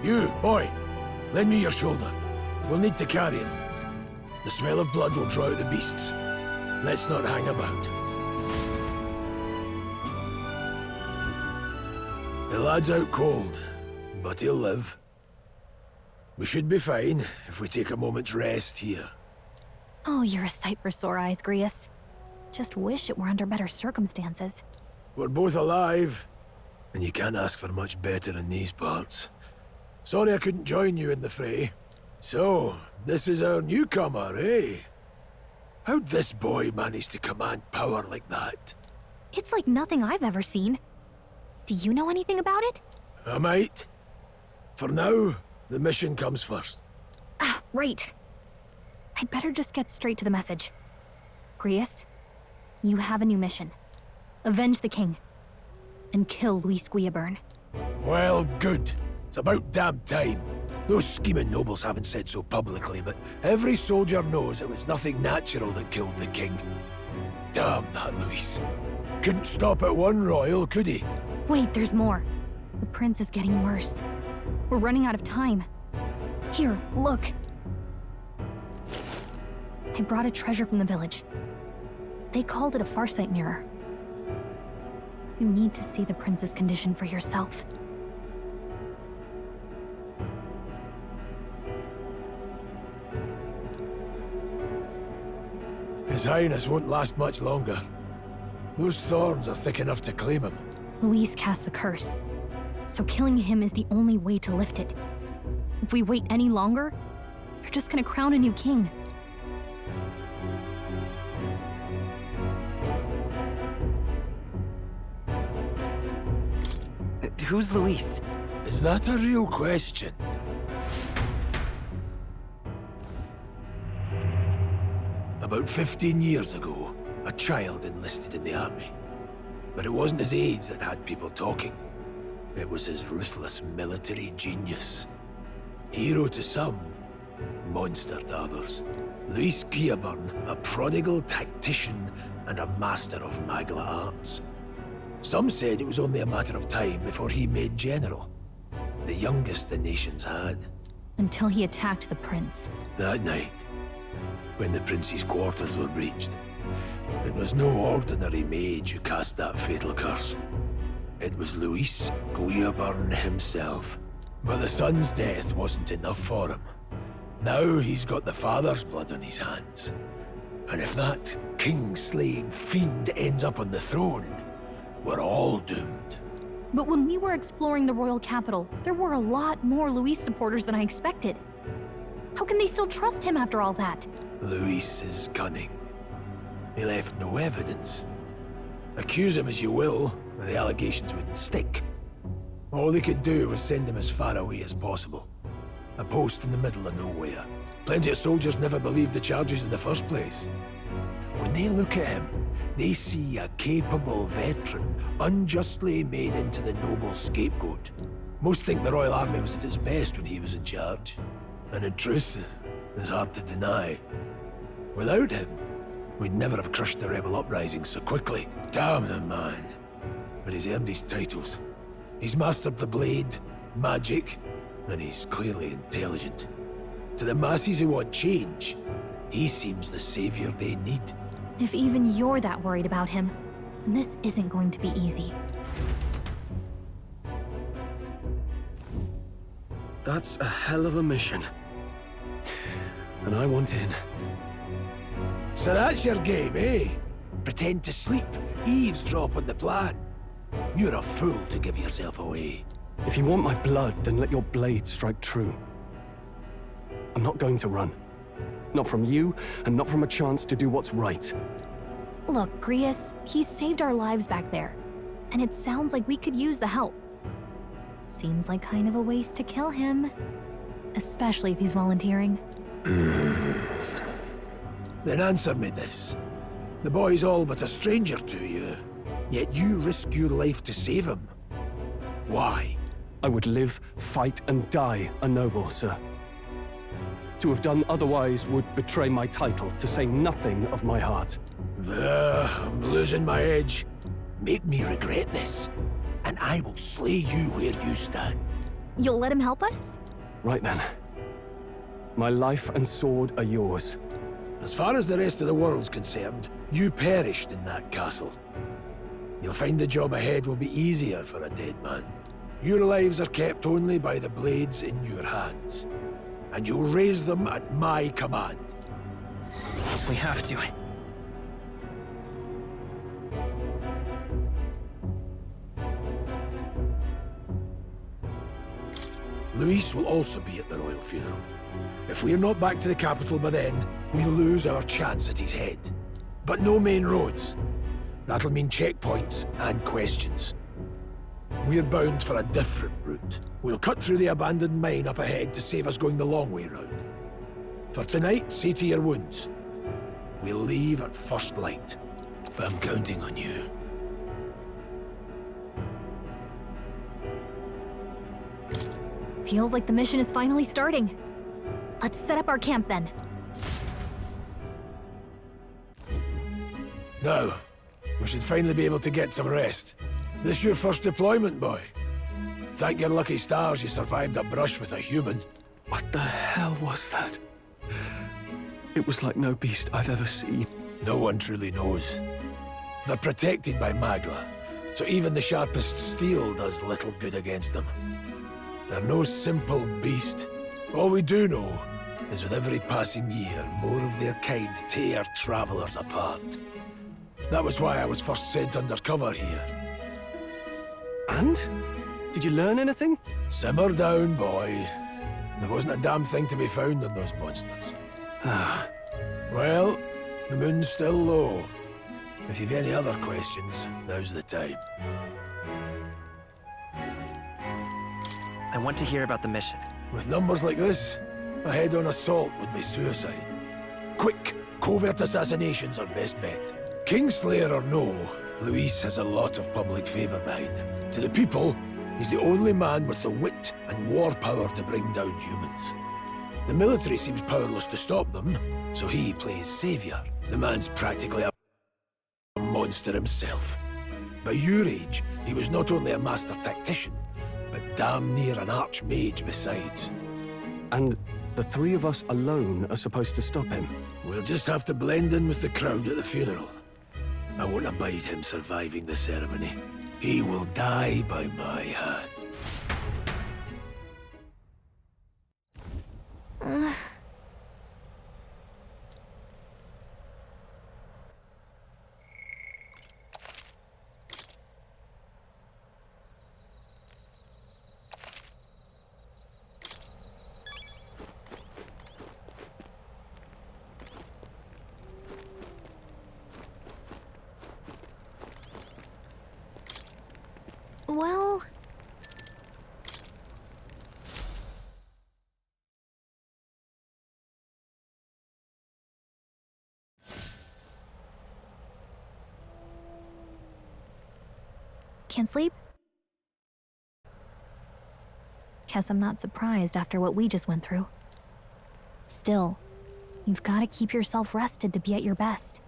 You, boy, lend me your shoulder. We'll need to carry him. The smell of blood will draw out the beasts. Let's not hang about. The lad's out cold, but he'll live. We should be fine if we take a moment's rest here. Oh, you're a sight for sore eyes, Grius. Just wish it were under better circumstances. We're both alive, and you can't ask for much better in these parts. Sorry I couldn't join you in the fray. So, this is our newcomer, eh? How'd this boy manage to command power like that? It's like nothing I've ever seen. Do you know anything about it? I might. For now, the mission comes first. Ah, right. I'd better just get straight to the message. Grius, you have a new mission. Avenge the king. And kill Luis Guillaburn. Well, good. It's about damn time. Those scheming nobles haven't said so publicly, but every soldier knows it was nothing natural that killed the king. Damn that Luis. Couldn't stop at one royal, could he? Wait, there's more. The prince is getting worse. We're running out of time. Here, look. I brought a treasure from the village. They called it a farsight mirror. You need to see the prince's condition for yourself. His Highness won't last much longer. Those thorns are thick enough to claim him. Luis cast the curse, so killing him is the only way to lift it. If we wait any longer, you're just gonna crown a new king. Who's Luis? Is that a real question? About 15 years ago, a child enlisted in the army. But it wasn't his age that had people talking. It was his ruthless military genius. Hero to some, monster to others. Luis Guillaburn, a prodigal tactician and a master of Magla arts. Some said it was only a matter of time before he made general. The youngest the nations had. Until he attacked the prince. That night, when the prince's quarters were breached, it was no ordinary mage who cast that fatal curse. It was Luis Guillaburn himself. But the son's death wasn't enough for him. Now he's got the father's blood on his hands. And if that king-slaying fiend ends up on the throne, we're all doomed. But when we were exploring the royal capital, there were a lot more Luis supporters than I expected. How can they still trust him after all that? Luis is cunning. He left no evidence. Accuse him as you will, the allegations wouldn't stick. All they could do was send him as far away as possible. A post in the middle of nowhere. Plenty of soldiers never believed the charges in the first place. When they look at him, they see a capable veteran, unjustly made into the noble scapegoat. Most think the Royal Army was at its best when he was in charge. And in truth, it's hard to deny. Without him, we'd never have crushed the rebel uprising so quickly. Damn the man. But he's earned his titles. He's mastered the blade, magic, and he's clearly intelligent. To the masses who want change, he seems the savior they need. If even you're that worried about him, this isn't going to be easy. That's a hell of a mission. And I want in. So that's your game, eh? Pretend to sleep, eavesdrop on the plan. You're a fool to give yourself away. If you want my blood, then let your blade strike true. I'm not going to run. Not from you, and not from a chance to do what's right. Look, Grius, he saved our lives back there. And it sounds like we could use the help. Seems like kind of a waste to kill him. Especially if he's volunteering. Then answer me this. The boy's all but a stranger to you, yet you risk your life to save him. Why? I would live, fight, and die a noble, sir. To have done otherwise would betray my title, to say nothing of my heart. I'm losing my edge. Make me regret this, and I will slay you where you stand. You'll let him help us? Right then. My life and sword are yours. As far as the rest of the world's concerned, you perished in that castle. You'll find the job ahead will be easier for a dead man. Your lives are kept only by the blades in your hands. And you'll raise them at my command. We have to. Luis will also be at the royal funeral. If we're not back to the capital by then, we lose our chance at his head. But no main roads. That'll mean checkpoints and questions. We're bound for a different route. We'll cut through the abandoned mine up ahead to save us going the long way round. For tonight, see to your wounds. We'll leave at first light. I'm counting on you. Feels like the mission is finally starting. Let's set up our camp then. Now, we should finally be able to get some rest. This your first deployment, boy. Thank your lucky stars you survived a brush with a human. What the hell was that? It was like no beast I've ever seen. No one truly knows. They're protected by Magla, so even the sharpest steel does little good against them. They're no simple beast. All we do know is with every passing year, more of their kind tear travelers apart. That was why I was first sent undercover here. And? Did you learn anything? Simmer down, boy. There wasn't a damn thing to be found on those monsters. Ah, Well, the moon's still low. If you've any other questions, now's the time. I want to hear about the mission. With numbers like this, a head-on assault would be suicide. Quick, covert assassinations are best bet. Kingslayer or no, Luis has a lot of public favor behind him. To the people, he's the only man with the wit and war power to bring down humans. The military seems powerless to stop them, so he plays savior. The man's practically a monster himself. By your age, he was not only a master tactician, but damn near an archmage besides. and the three of us alone are supposed to stop him. We'll just have to blend in with the crowd at the funeral. I won't abide him surviving the ceremony. He will die by my hand. Well... Can't sleep? Guess I'm not surprised after what we just went through. Still, you've got to keep yourself rested to be at your best.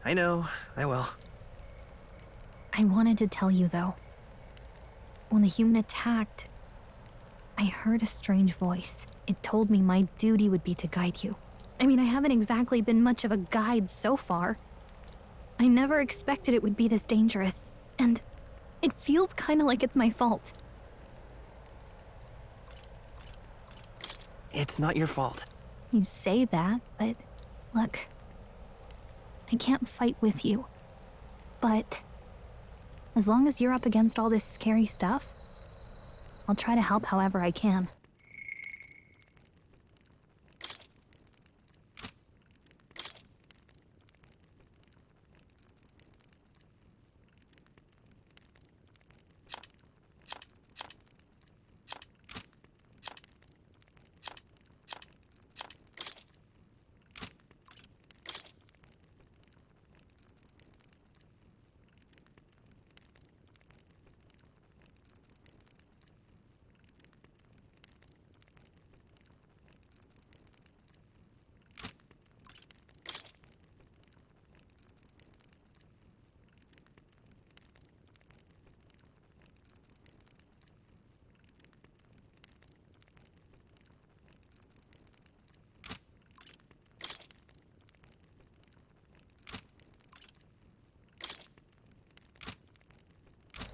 I know, I will. I wanted to tell you, though. When the human attacked, I heard a strange voice. It told me my duty would be to guide you. I mean, I haven't exactly been much of a guide so far. I never expected it would be this dangerous, and it feels kind of like it's my fault. It's not your fault. You say that, but look, I can't fight with you. But as long as you're up against all this scary stuff, I'll try to help however I can.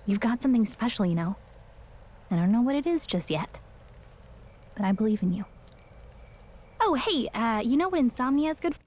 You've got something special, you know. I don't know what it is just yet, but I believe in you. Oh, hey, you know what insomnia is good for?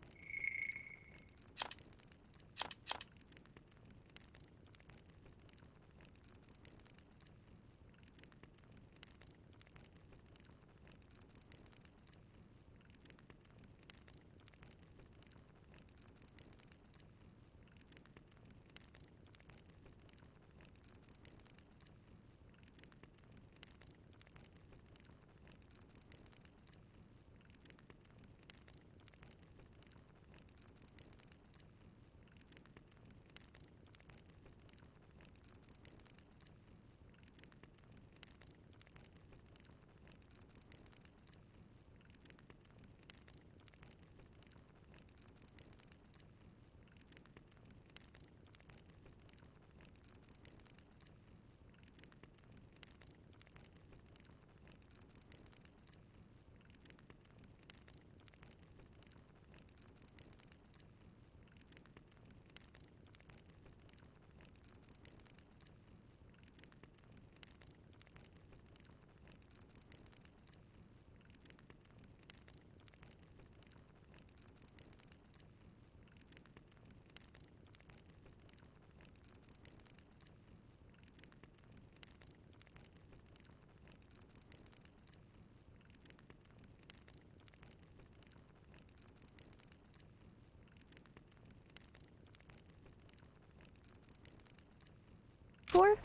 For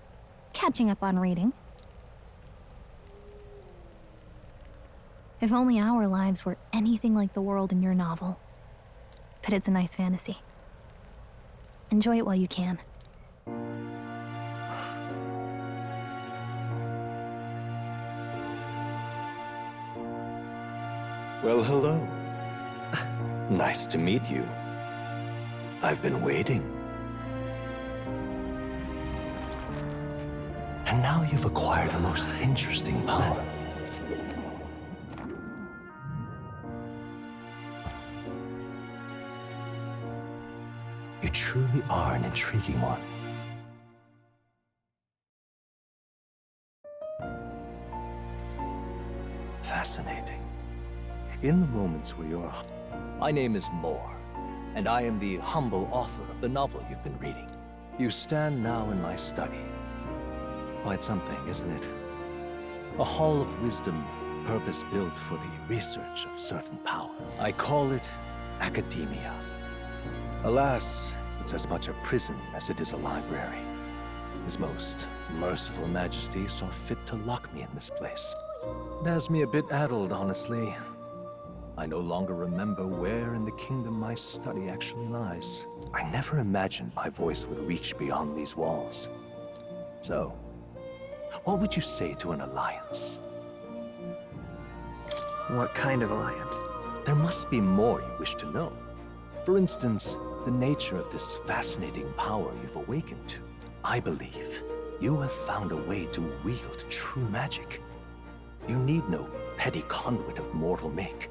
catching up on reading. If only our lives were anything like the world in your novel. But it's a nice fantasy. Enjoy it while you can. Well, hello. Nice to meet you. I've been waiting. And now you've acquired a most interesting power. You truly are an intriguing one. Fascinating. In the moments where you're... My name is Moore, and I am the humble author of the novel you've been reading. You stand now in my study. Quite something, isn't it? A hall of wisdom, purpose-built for the research of certain power. I call it Akademia. Alas, it's as much a prison as it is a library. His most merciful majesty saw fit to lock me in this place. It has me a bit addled, honestly. I no longer remember where in the kingdom my study actually lies. I never imagined my voice would reach beyond these walls. So, what would you say to an alliance? What kind of alliance? There must be more you wish to know. For instance, the nature of this fascinating power you've awakened to. I believe you have found a way to wield true magic. You need no petty conduit of mortal make.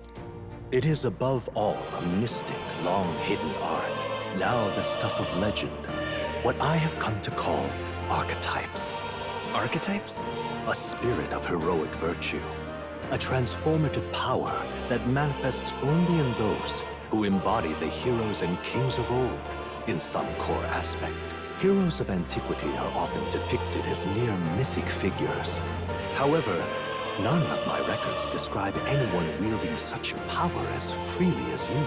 It is above all a mystic, long-hidden art, now the stuff of legend. What I have come to call archetypes. Archetypes? A spirit of heroic virtue. A transformative power that manifests only in those who embody the heroes and kings of old in some core aspect. Heroes of antiquity are often depicted as near mythic figures. However, none of my records describe anyone wielding such power as freely as you.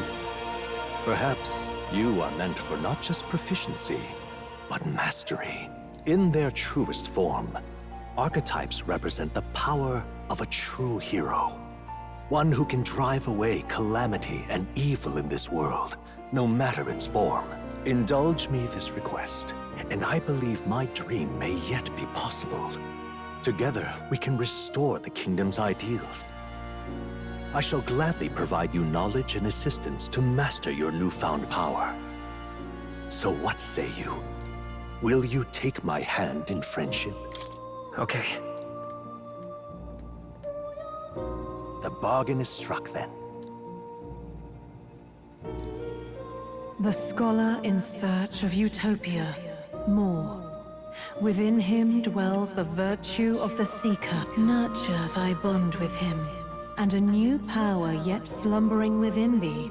Perhaps you are meant for not just proficiency, but mastery. In their truest form, archetypes represent the power of a true hero. One who can drive away calamity and evil in this world, no matter its form. Indulge me this request, and I believe my dream may yet be possible. Together, we can restore the kingdom's ideals. I shall gladly provide you knowledge and assistance to master your newfound power. So what say you? Will you take my hand in friendship? Okay. The bargain is struck then. The scholar in search of utopia. More. Within him dwells the virtue of the Seeker. Nurture thy bond with him, and a new power yet slumbering within thee.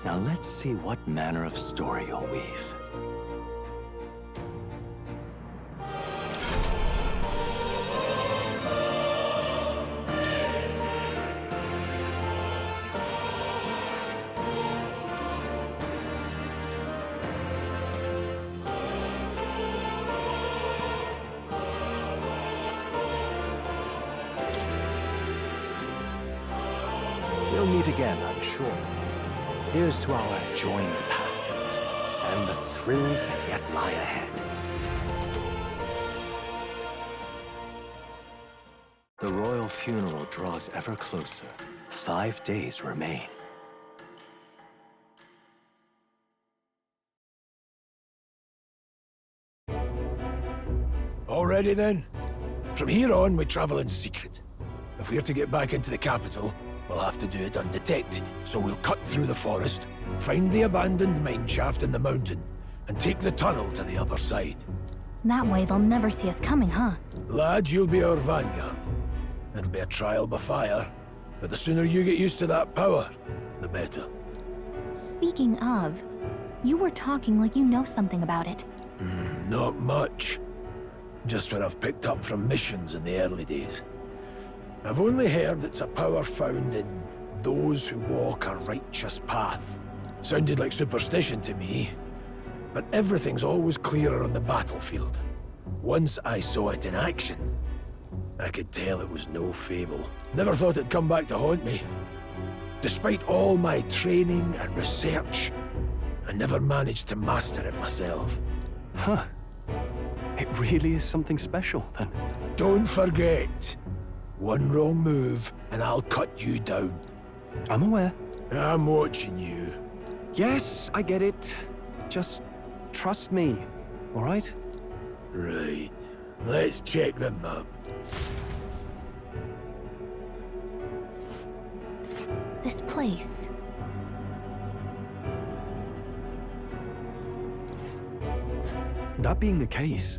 Now let's see what manner of story you'll weave. We'll meet again, I'm sure. Here's to our joined path, and the thrills that yet lie ahead. The royal funeral draws ever closer. 5 days remain. Already then? From here on, we travel in secret. If we're to get back into the capital, we'll have to do it undetected. So we'll cut through the forest, find the abandoned mine shaft in the mountain, and take the tunnel to the other side. That way they'll never see us coming, huh? Lad, you'll be our vanguard. It'll be a trial by fire, but the sooner you get used to that power, the better. Speaking of, you were talking like you know something about it. Not much. Just what I've picked up from missions in the early days. I've only heard it's a power found in those who walk a righteous path. Sounded like superstition to me, but everything's always clearer on the battlefield. Once I saw it in action, I could tell it was no fable. Never thought it'd come back to haunt me. Despite all my training and research, I never managed to master it myself. Huh. It really is something special, then. Don't forget, one wrong move and I'll cut you down. I'm aware. I'm watching you. Yes, I get it. Just trust me, all right? Right. Let's check the map. This place. That being the case,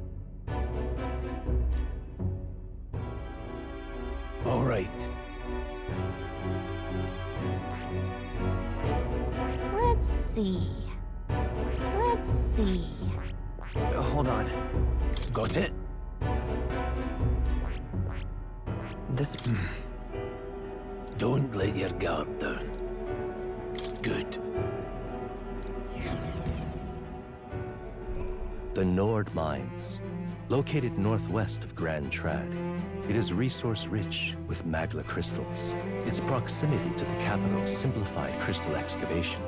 All right. Let's see. Let's see. Hold on. Got it? This... Don't let your guard down. Good. The Nord Mines, located northwest of Grand Trad. It is resource-rich with magla crystals. Its proximity to the capital simplified crystal excavation,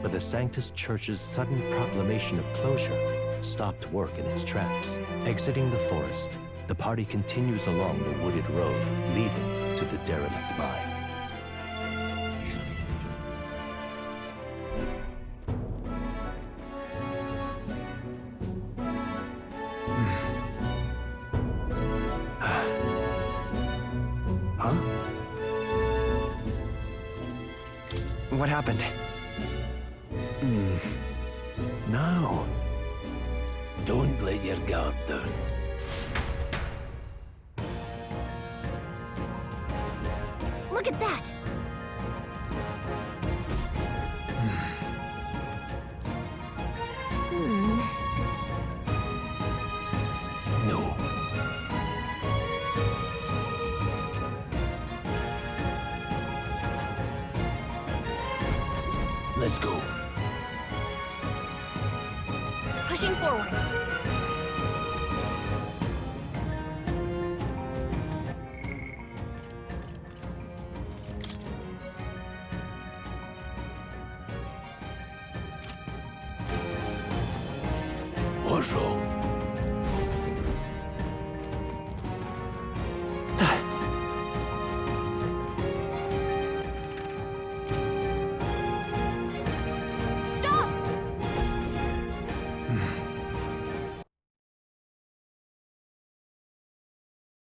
but the Sanctus Church's sudden proclamation of closure stopped work in its tracks. Exiting the forest, the party continues along the wooded road leading to the derelict mine. What happened? Now, don't let your guard down. Look at that! No. Let's go. Pushing forward. What's wrong?